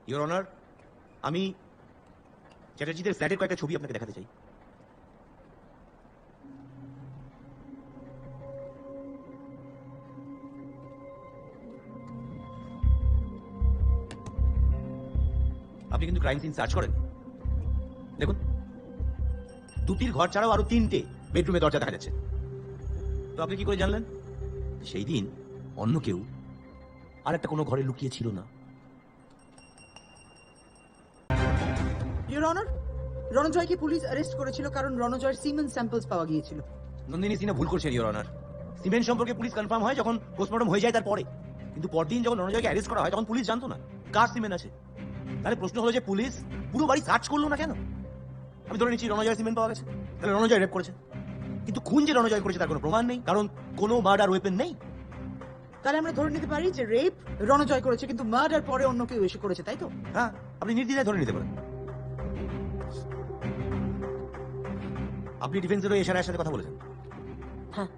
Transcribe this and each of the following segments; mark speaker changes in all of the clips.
Speaker 1: Your honour, আমি চ্যাটার্জিদের ফ্ল্যাটের কয়েকটা ছবি আপনাকে দেখাতে চাই। আপনি কিন্তু ক্রাইম সিন সার্চ করেন, দেখুন দুটির ঘর ছাড়াও আরো 3টে বেডরুমে দরজা দেখা যাচ্ছে। তো আপনি কি করে জানলেন সেই দিন অন্য কেউ আর একটা কোনো ঘরে লুকিয়ে ছিল না?
Speaker 2: ইওর অনার, রণজয়কে পুলিশ অ্যারেস্ট করেছিল কারণ রণজয়ের সিমেন্ট স্যাম্পলস পাওয়া গিয়েছিল।
Speaker 1: নন্দিনী সিনহা ভুল করছেন ইওর অনার। সিমেন্ট সম্পর্কে পুলিশ কনফার্ম হয় যখন পোস্টমর্টম হয়ে যায় তারপরে, কিন্তু পরদিন যখন রণজয়কে অ্যারেস্ট করা হয় তখন পুলিশ জানতো না কার সিমেন্ট আছে। তাহলে প্রশ্ন হলো যে পুলিশ পুরো বাড়ি সার্চ করলো না কেন? আমি ধরে নিচ্ছি রণজয়ের সিমেন্ট পাওয়া গেছে, তাহলে রণজয় রেপ করেছে, কিন্তু খুন যে রণজয় করেছে তার কোনো প্রমাণ নেই, কারণ কোনো মার্ডার ওয়েপেন নেই।
Speaker 2: তাহলে আমরা ধরে নিতে পারি যে রেপ রণজয় করেছে, কিন্তু মার্ডার পরে অন্য কেউ এসে করেছে, তাই তো?
Speaker 1: হ্যাঁ, আপনি নির্দ্বিধায় ধরে নিতে পারেন। আপনি ডিফেন্সের ওই এশারায়ের সাথে কথা বলেছেন?
Speaker 2: হ্যাঁ।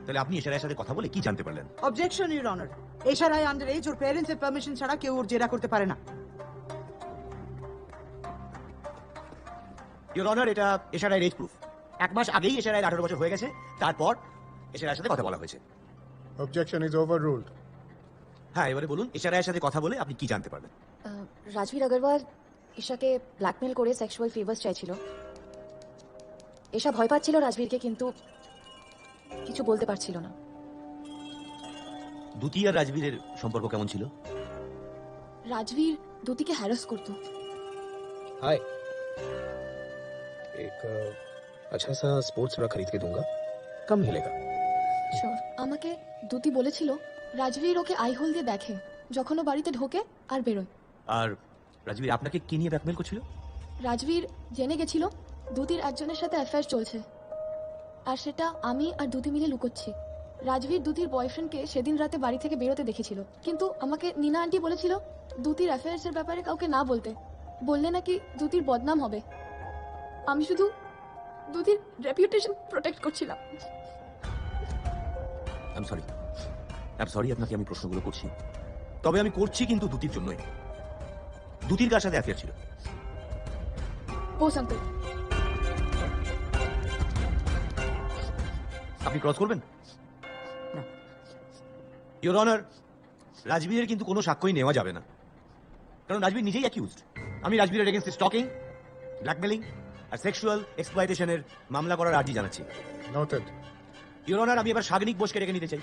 Speaker 1: তাহলে আপনি এশারায়ের সাথে কথা বলে কি জানতে পারলেন?
Speaker 2: অবজেকশন ইওর অনার, এশারায় আন্ডার এজ, ওর প্যারেন্টস এর পারমিশন ছাড়া কেউ ওর জেরা করতে পারে না।
Speaker 1: ইওর অনার, এটা এশারায়ের এজ প্রুফ। 1 মাস আগেই এশারায়ের 18 বছর হয়ে গেছে, তারপর এশারায়ের সাথে কথা বলা হয়েছে।
Speaker 3: Objection is overruled.
Speaker 1: হ্যাঁ, এবারে বলুন এশারায়ের সাথে কথা বলে আপনি কি জানতে পারবেন?
Speaker 4: রাজবীর আগরওয়াল ঈশাকে ব্ল্যাকমেল করে সেক্সুয়াল ফেভার্স চাইছিল। ঈশা ভয় পাচ্ছিল রাজবীরকে, কিন্তু কিছু বলতে পারছিল না।
Speaker 1: দ্যুতি আর রাজবীরের সম্পর্ক কেমন ছিল?
Speaker 4: রাজবীর দ্যুতিকে হ্যারাস করত।
Speaker 5: हाय, एक अच्छा सा स्पोर्ट्स ब्रा खरीद के दूंगा, कम मिलेगा।
Speaker 4: আমাকে দ্যুতি বলেছিল রাজবীর ওকে আই হোল দিয়ে দেখে যখন ও বাড়িতে ঢোকে আর বেরোয়।
Speaker 1: আর রাজবীর আপনাকে কি নিয়ে ব্ল্যাকমেল করছিল?
Speaker 4: রাজবীর জেনে গেছিল দ্যুতির একজনের সাথে অ্যাফেয়ার চলছে, আর সেটা আমি আর দ্যুতি মিলে লুকোচ্ছি। রাজবীর দ্যুতির বয়ফ্রেন্ডকে সেদিন রাতে বাড়ি থেকে বেরোতে দেখেছিল, কিন্তু আমাকে নীনা আন্টি বলেছিল দ্যুতির অ্যাফেয়ার্সের ব্যাপারে কাউকে না বলতে, বললে নাকি দ্যুতির বদনাম হবে। আমি শুধু দ্যুতির রেপুটেশন প্রোটেক্ট করছিলাম।
Speaker 1: আই এম সরি আপনাকে আমি প্রশ্নগুলো করছি, তবে আমি করছি কিন্তু দ্যুতির জন্যই। দ্যুতির কার সাথে অ্যাফেয়ার ছিল?
Speaker 4: বোস আঙ্কেল।
Speaker 1: আপনি ক্রস করবেন
Speaker 2: না।
Speaker 1: ইওর অনার, রাজবীরের কিন্তু কোনো সাক্ষ্যই নেওয়া যাবে না, কারণ রাজবীর নিজেই অ্যাকিউজড। আমি রাজবীরের এগেইনস্ট স্টকিং, ব্ল্যাকমেলিং আর সেক্সুয়াল এক্সপ্লয়টেশনের মামলা করার আর্জি জানাচ্ছি।
Speaker 3: Noted.
Speaker 1: ইওর অনার, আমি এবার সাগনিক বোসকে ডেকে নিতে চাই।